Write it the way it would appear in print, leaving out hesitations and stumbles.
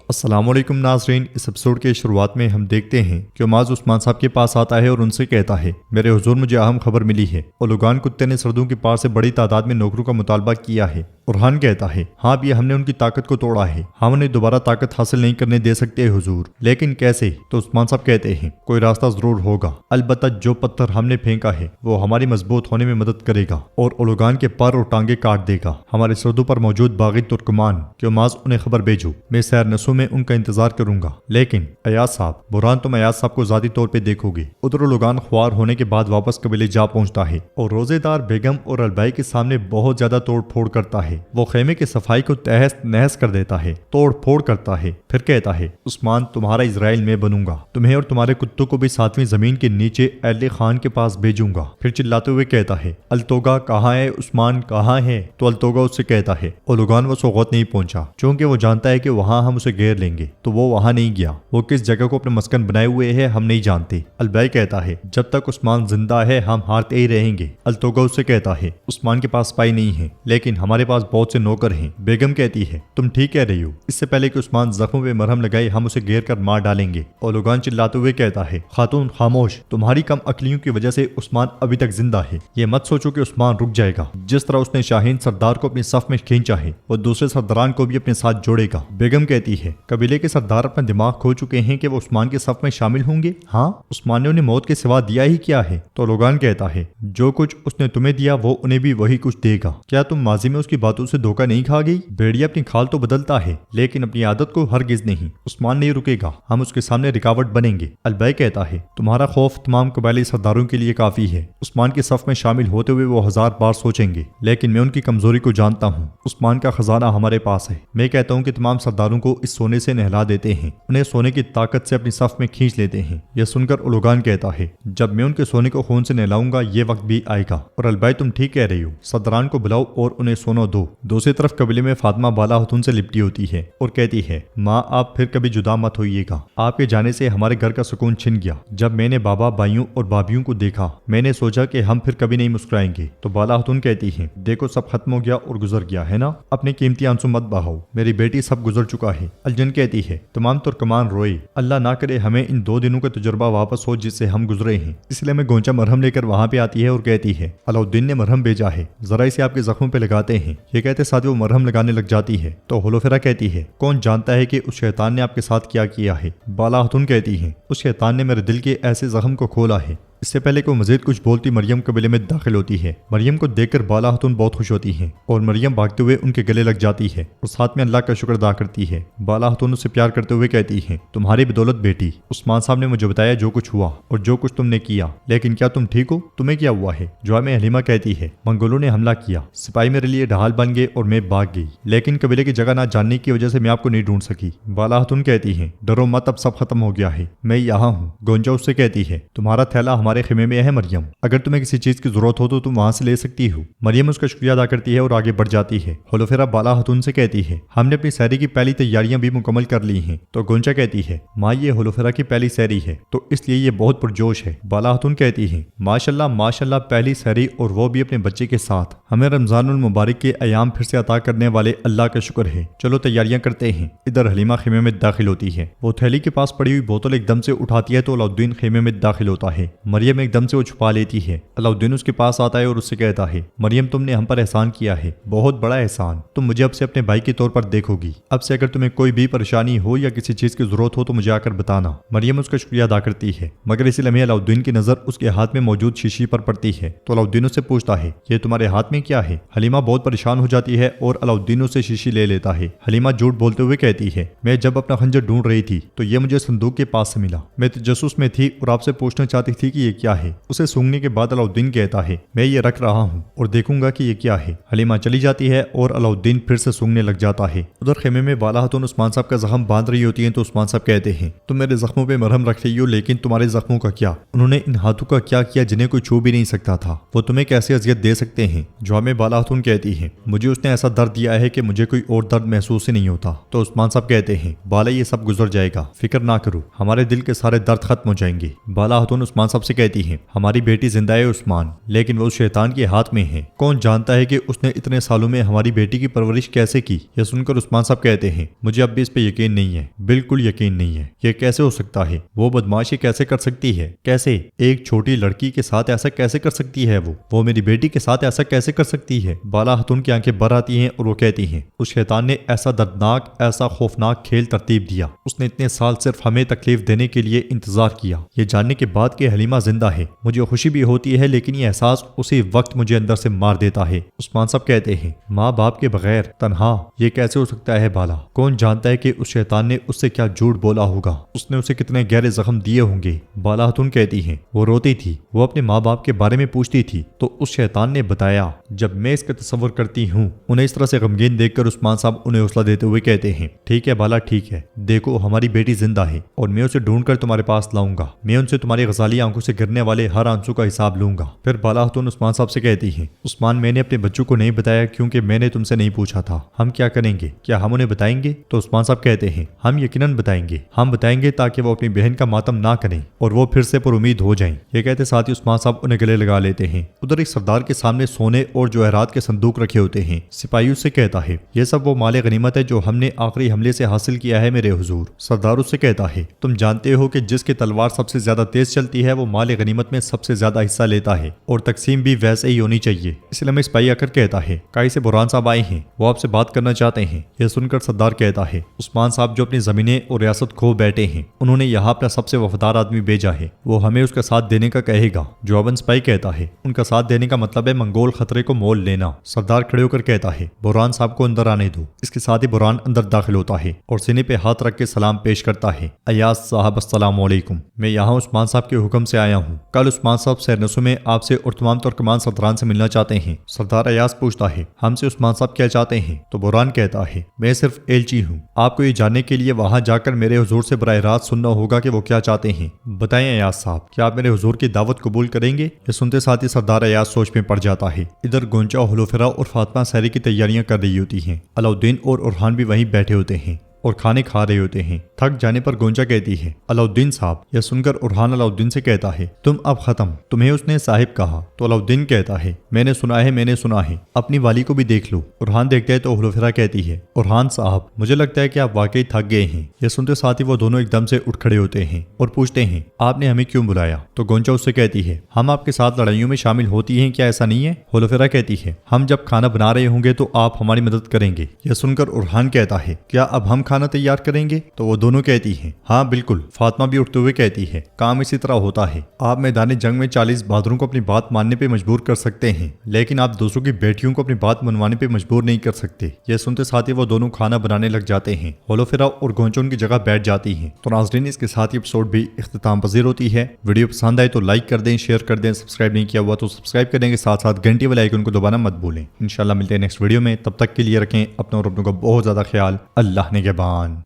السلام علیکم ناظرین، اس ایپیسوڈ کے شروعات میں ہم دیکھتے ہیں کہ معاذ عثمان صاحب کے پاس آتا ہے اور ان سے کہتا ہے میرے حضور مجھے اہم خبر ملی ہے۔ اولوگان کتے نے سردوں کی پار سے بڑی تعداد میں نوکروں کا مطالبہ کیا ہے۔ اورحان کہتا ہے ہاں بھی ہم نے ان کی طاقت کو توڑا ہے، ہم انہیں دوبارہ طاقت حاصل نہیں کرنے دے سکتے حضور، لیکن کیسے؟ تو عثمان صاحب کہتے ہیں کوئی راستہ ضرور ہوگا، البتہ جو پتھر ہم نے پھینکا ہے وہ ہماری مضبوط ہونے میں مدد کرے گا اور اولوگان کے پر اور ٹانگیں کاٹ دے گا۔ ہمارے سردوں پر موجود باغی ترکمان کہ معاذ انہیں خبر بھیجو، میں سیر نسوں میں ان کا انتظار کروں گا، لیکن ایاز صاحب برہان تم ایاز صاحب کو ذاتی طور پہ دیکھو گے۔ ادھر اولوگان خوار ہونے کے بعد واپس قبیلے جا پہنچتا ہے اور روزے دار بیگم اور البائی کے سامنے بہت زیادہ توڑ پھوڑ کرتا ہے۔ وہ خیمے کے صفائی کو تہس نہس کر دیتا ہے، توڑ پھوڑ کرتا ہے، پھر کہتا ہے عثمان تمہارا اسرائیل میں بنوں گا، تمہیں اور تمہارے کتوں کو بھی 7ویں زمین کے نیچے اہل خان کے پاس بھیجوں گا۔ پھر چلاتے ہوئے کہتا ہے التوگا کہاں ہے، عثمان کہاں ہے؟ تو التوگا اس سے کہتا ہے اولوگان وہ سوغوت نہیں پہنچا، چونکہ وہ جانتا ہے کہ وہاں ہم اسے گھیر لیں گے، تو وہ وہاں نہیں گیا، وہ کس جگہ کو اپنے مسکن بنائے ہوئے ہے ہم نہیں جانتے۔ البائی کہتا ہے جب تک عثمان زندہ ہے ہم ہارتے ہی رہیں گے۔ التوگا اس سے کہتا ہے عثمان کے پاس سپاہی نہیں ہے، لیکن ہمارے پاس بہت سے نوکر ہیں۔ بیگم کہتی ہے تم ٹھیک کہہ رہی ہو، اس سے پہلے کہ عثمان زخموں پہ مرہم لگائے ہم اسے گھیر کر مار ڈالیں گے۔ اولوگان چلاتے ہوئے کہتا ہے خاتون خاموش، تمہاری کم عقلیوں کی وجہ سے عثمان ابھی تک زندہ ہے، یہ مت سوچو کہ عثمان رک جائے گا۔ جس طرح اس نے شاہین سردار کو اپنی صف میں کھینچا ہے وہ دوسرے سرداران کو بھی اپنے ساتھ جوڑے گا۔ بیگم کہتی ہے قبیلے کے سردار اپنا دماغ کھو چکے ہیں کہ وہ عثمان کے صف میں شامل ہوں گے؟ ہاں، عثمان نے انہیں موت کے سوا دیا ہی کیا ہے؟ تو اولوگان کہتا ہے جو کچھ اس نے تمہیں دیا وہ انہیں بھی وہی کچھ دے گا۔ کیا تم ماضی میں اس کی باتوں سے دھوکہ نہیں کھا گئی؟ بھیڑیا اپنی کھال تو بدلتا ہے لیکن اپنی عادت کو ہرگز نہیں۔ عثمان نہیں رکے گا، ہم اس کے سامنے رکاوٹ بنیں گے۔ البائی کہتا ہے تمہارا خوف تمام قبائلی سرداروں کے لیے کافی ہے، عثمان کے صف میں شامل ہوتے ہوئے وہ 1000 بار سوچیں گے، لیکن میں ان کی کمزوری کو جانتا ہوں۔ عثمان کا خزانہ ہمارے پاس ہے، میں کہتا ہوں کہ تمام سرداروں کو اس سونے سے نہلا دیتے ہیں، انہیں سونے کی طاقت سے اپنی صف میں کھینچ لیتے ہیں۔ یہ سن کر اولوگان کہتا ہے جب میں ان کے سونے کو خون سے نہلاؤں گا یہ وقت بھی آئے گا۔ اور البائی تم ٹھیک کہہ رہی ہو، سرداران کو بلاؤ اور انہیں سونا دو۔ دوسری طرف قبیلے میں فاطمہ بالا خاتون سے لپٹی ہوتی ہے اور کہتی ہے ماں آپ پھر کبھی جدا مت ہوئیے گا، آپ کے جانے سے ہمارے گھر کا سکون چھن گیا۔ جب میں نے بابا بھائیوں اور بابیوں کو دیکھا میں نے سوچا کہ ہم پھر کبھی نہیں مسکرائیں گے۔ تو بالا خاتون کہتی ہے دیکھو سب ختم ہو گیا اور گزر گیا ہے نا، اپنے قیمتی آنسو مت بہاؤ، میری بیٹی سب گزر چکا ہے۔ الجن کہتی ہے تمام ترکمان روئے، اللہ نہ کرے ہمیں ان 2 دنوں کا تجربہ واپس ہو جس سے ہم گزرے ہیں۔ اس لیے میں گونچا مرہم لے کر وہاں پہ آتی ہے اور کہتی ہے علاؤالدین نے مرہم بھیجا ہے، ذرا اسے آپ کے زخموں پہ لگاتے ہیں۔ یہ کہتے ساتھ وہ مرہم لگانے لگ جاتی ہے تو ہولوفیرا کہتی ہے کون جانتا ہے کہ اس شیطان نے آپ کے ساتھ کیا کیا ہے؟ بالا خاتون کہتی ہے اس شیطان نے میرے دل کے ایسے زخم کو کھولا ہے۔ اس سے پہلے کہ وہ مزید کچھ بولتی مریم قبیلے میں داخل ہوتی ہے۔ مریم کو دیکھ کر بالا خاتون بہت خوش ہوتی ہیں اور مریم بھاگتے ہوئے ان کے گلے لگ جاتی ہے اور ساتھ میں اللہ کا شکر ادا کرتی ہے۔ بالا خاتون اس سے پیار کرتے ہوئے کہتی ہے تمہاری بدولت بیٹی عثمان صاحب نے مجھے بتایا جو کچھ ہوا اور جو کچھ تم نے کیا، لیکن کیا تم ٹھیک ہو؟ تمہیں کیا ہوا ہے؟ جواب حلیمہ کہتی ہے منگولوں نے حملہ کیا، سپاہی میرے لیے ڈھال بن گئے اور میں بھاگ گئی، لیکن قبیلے کی جگہ نہ جاننے کی وجہ سے میں آپ کو نہیں ڈھونڈ سکی۔ بالا خاتون کہتی ہے ڈرو مت، اب سب ختم ہو گیا ہے، میں یہاں ہوں۔ گونجا اس سے کہتی ہے تمہارا تھیلا ہمارے خیمے میں ہے مریم، اگر تمہیں کسی چیز کی ضرورت ہو تو تم وہاں سے لے سکتی ہو۔ مریم اس کا شکریہ ادا کرتی ہے اور آگے بڑھ جاتی ہے۔ ہولوفیرا بالا خاتون سے کہتی ہے ہم نے اپنی سحری کی پہلی تیاریاں بھی مکمل کر لی ہیں۔ تو گونچا کہتی ہے ماں یہ ہولوفیرا کی پہلی سحری ہے تو اس لیے یہ بہت پرجوش ہے۔ بالا خاتون کہتی ہے ماشاءاللہ ماشاءاللہ، پہلی سحری اور وہ بھی اپنے بچے کے ساتھ، ہمیں رمضان المبارک کے ایام پھر سے عطا کرنے والے اللہ کا شکر ہے، چلو تیاریاں کرتے ہیں۔ ادھر حلیمہ خیمے میں داخل ہوتی ہے، وہ تھیلی کے پاس پڑی ہوئی بوتل ایک دم سے اٹھاتی ہے تو علاؤالدین خیمے میں داخل ہوتا ہے۔ مریم ایک دم سے وہ چھپا لیتی ہے۔ علاؤالدین اس کے پاس آتا ہے اور اس سے کہتا ہے مریم تم نے ہم پر احسان کیا ہے، بہت بڑا احسان، تم مجھے اب سے اپنے بھائی کے طور پر دیکھو گی، اب سے اگر تمہیں کوئی بھی پریشانی ہو یا کسی چیز کی ضرورت ہو تو مجھے آ کر بتانا۔ مریم اس کا شکریہ ادا کرتی ہے، مگر اسی لمحے علاؤالدین کی نظر اس کے ہاتھ میں موجود شیشی پر پڑتی ہے تو علاؤالدین اس سے پوچھتا ہے یہ تمہارے ہاتھ میں کیا ہے؟ حلیمہ بہت پریشان ہو جاتی ہے اور علاؤالدین اس سے شیشی لے لیتا ہے۔ حلیمہ جھوٹ بولتے ہوئے کہتی ہے میں جب اپنا خنجر ڈھونڈ رہی تھی تو یہ مجھے صندوق کے پاس سے ملا، میں تجسس میں تھی اور آپ سے پوچھنا چاہتی تھی کہ یہ کیا ہے۔ اسے سونگنے کے بعد علاؤالدین کہتا ہے میں یہ رکھ رہا ہوں اور دیکھوں گا کہ یہ کیا ہے۔ حلیمہ چلی جاتی ہے اور علاؤالدین پھر سے سونگنے لگ جاتا ہے۔ ادھر خیمے میں بالا خاتون عثمان صاحب کا زخم باندھ رہی ہوتی ہیں تو عثمان صاحب کہتے ہیں تم میرے زخموں پہ مرہم رکھ رہی ہو، لیکن تمہارے زخموں کا کیا؟ انہوں نے ان ہاتھوں کا کیا کیا جنہیں کوئی چھو بھی نہیں سکتا تھا، وہ تمہیں کیسے اذیت دے سکتے ہیں؟ جواب میں بالا خاتون کہتی ہے مجھے اس نے ایسا درد دیا ہے کہ مجھے کوئی اور درد محسوس ہی نہیں ہوتا۔ تو عثمان صاحب کہتے ہیں بالا یہ سب گزر جائے گا، فکر نہ کرو، ہمارے دل کے سارے درد ختم ہو جائیں گے۔ بالا خاتون عثمان صاحب سے کہتی ہیں ہماری بیٹی زندہ ہے عثمان، لیکن وہ اس شیطان کے ہاتھ میں ہے، کون جانتا ہے کہ اس نے اتنے سالوں میں ہماری بیٹی کی پرورش کیسے کی۔ یہ سن کر عثمان صاحب کہتے ہیں مجھے اب بھی اس پہ یقین نہیں ہے، بالکل یقین نہیں ہے، یہ کیسے ہو سکتا ہے؟ وہ بدماشی کیسے کر سکتی ہے؟ کیسے ایک چھوٹی لڑکی کے ساتھ ایسا کیسے کر سکتی ہے؟ وہ میری بیٹی کے ساتھ ایسا کیسے کر سکتی ہے؟ بالا خاتون کی آنکھیں بھر آتی ہیں اور وہ کہتی ہیں اس شیطان نے ایسا دردناک، ایسا خوفناک کھیل ترتیب دیا، اس نے اتنے سال صرف ہمیں تکلیف دینے کے لیے انتظار کیا۔ یہ جاننے کے بعد کہ حلیمہ زندہ ہے مجھے خوشی بھی ہوتی ہے، لیکن یہ احساس اسی وقت مجھے اندر سے مار دیتا ہے۔ عثمان صاحب کہتے ہیں ماں باپ کے بغیر تنہا یہ کیسے ہو سکتا ہے بالا؟ کون جانتا ہے کہ اس شیطان نے اس سے کیا جھوٹ بولا ہوگا، اس نے اسے کتنے گہرے زخم دیے ہوں گے۔ بالا خاتون کہتی ہیں وہ روتی تھی، وہ اپنے ماں باپ کے بارے میں پوچھتی تھی تو اس شیطان نے بتایا۔ جب میں اس کا تصور کرتی ہوں انہیں اس طرح سے غمگین دیکھ کر عثمان صاحب انہیں حوصلہ دیتے ہوئے کہتے ہیں ٹھیک ہے بالا ٹھیک ہے، دیکھو ہماری بیٹی زندہ ہے اور میں اسے ڈھونڈ کر تمہارے پاس لاؤں گا، میں ان سے تمہاری غزالی آنکھوں سے گرنے والے ہر آنسو کا حساب لوں گا۔ پھر بالا خاتون عثمان صاحب سے کہتی ہیں عثمان میں نے اپنے بچوں کو نہیں بتایا کیونکہ میں نے تم سے نہیں پوچھا تھا، ہم کیا کریں گے؟ کیا ہم انہیں بتائیں گے؟ تو عثمان صاحب کہتے ہیں ہم یقیناً بتائیں گے، ہم بتائیں گے تاکہ وہ اپنی بہن کا ماتم نہ کریں اور وہ پھر سے پر امید ہو جائیں۔ یہ کہتے ساتھ ہی عثمان صاحب انہیں گلے لگا لیتے ہیں۔ ادھر ایک سردار کے سامنے سونے اور جواہرات کے صندوق رکھے ہوتے ہیں، سپاہی اس سے کہتا ہے یہ سب وہ مال غنیمت ہے جو ہم نے آخری حملے سے حاصل کیا ہے میرے حضور۔ سردار اس سے کہتا ہے تم جانتے ہو کہ جس کی تلوار سب سے زیادہ تیز چلتی ہے وہ مال غنیمت میں سب سے زیادہ حصہ لیتا ہے اور تقسیم بھی ویسے ہی ہونی چاہیے۔ اس لیے میں سپاہی آ کر کہتا ہے کائی سے برہان صاحب آئے ہیں، وہ آپ سے بات کرنا چاہتے ہیں۔ یہ سن کر سردار کہتا ہے عثمان صاحب جو اپنی زمینیں اور ریاست کھو بیٹھے ہیں انہوں نے یہاں اپنا سب سے وفادار آدمی بھیجا ہے، وہ ہمیں اس کا ساتھ دینے کا کہے گا۔ جواباً سپاہی کہتا ہے ان کا ساتھ دینے کا مطلب ہے منگول خطرے کو مول لینا۔ سردار کھڑے ہو کر کہتا ہے برہان صاحب کو اندر آنے دو۔ اس کے ساتھ ہی برہان اندر داخل ہوتا ہے اور سینے پہ ہاتھ رکھ کے سلام پیش کرتا ہے ایاز صاحب السلام علیکم، میں یہاں عثمان صاحب کے حکم سے آیا ہوں، کل عثمان صاحب سیرنسو میں آپ سے اور تمام ترکمان سردران سے ملنا چاہتے ہیں۔ سردار ایاز پوچھتا ہے ہم سے عثمان صاحب کیا چاہتے ہیں؟ تو برہان کہتا ہے میں صرف ایلچی ہوں، آپ کو یہ جاننے کے لیے وہاں جا کر میرے حضور سے براہ راست سننا ہوگا کہ وہ کیا چاہتے ہیں۔ بتائیں ایاز صاحب کیا آپ میرے حضور کی دعوت قبول کریں گے؟ یہ سنتے ساتھ ہی سردار ایاز سوچ میں پڑ جاتا ہے۔ ادھر گونچا حلوفرا اور فاطمہ سحری کی تیاریاں کر رہی ہوتی ہیں، علاؤدین اور ارحان بھی وہیں بیٹھے ہوتے ہیں اور کھانے کھا رہے ہوتے ہیں۔ تھک جانے پر گونچا کہتی ہے علاؤدین صاحب، یہ سن کر ارحان علاؤدین سے کہتا ہے تم اب ختم، تمہیں اس نے صاحب کہا؟ تو علاؤدین کہتا ہے میں نے سنا ہے، اپنی والی کو بھی دیکھ لو۔ ارحان دیکھتے ہے تو حلوفرا کہتی ہے ارحان صاحب مجھے لگتا ہے کہ آپ واقعی تھک گئے ہیں۔ یہ سنتے ساتھ ہی وہ دونوں ایک دم سے اٹھ کھڑے ہوتے ہیں اور پوچھتے ہیں آپ نے ہمیں کیوں بلایا؟ تو گونچا اس سے کہتی ہے ہم آپ کے ساتھ لڑائیوں میں شامل ہوتی ہیں، کیا ایسا نہیں ہے؟ حلوفرا کہتی ہے ہم جب کھانا بنا رہے ہوں گے تو آپ ہماری مدد کریں گے۔ یہ سن کر ارحان کہتا ہے کیا اب ہم کھانا تیار کریں گے؟ تو وہ دونوں کہتی ہیں ہاں بالکل۔ فاطمہ بھی اٹھتے ہوئے کہتی ہے کام اسی طرح ہوتا ہے، آپ میدان جنگ میں 40 بہادروں کو اپنی بات ماننے پہ مجبور کر سکتے ہیں لیکن آپ دوسروں کی بیٹیوں کو اپنی بات منوانے پہ مجبور نہیں کر سکتے۔ یہ سنتے ساتھ ہی وہ دونوں کھانا بنانے لگ جاتے ہیں، حلوفرا اور گونچا ان کی جگہ بیٹھ جاتی ہیں۔ تو ناظرین اس کے ساتھ ہی ایپیسوڈ بھی اختتام پذیر ہوتی ہے۔ ویڈیو پسند آئے تو لائک کر دیں، شیئر کر دیں، سبسکرائب نہیں کیا ہوا تو سبسکرائب کریں کے ساتھ ساتھ گھنٹی والے آئیکن کو دبانا مت بھولیں۔ انشاءاللہ ملتے ہیں نیکسٹ ویڈیو میں، تب تک کے لیے رکھیں اپنے اور اپنوں کا بہت زیادہ خیال۔ اللہ نگہبان۔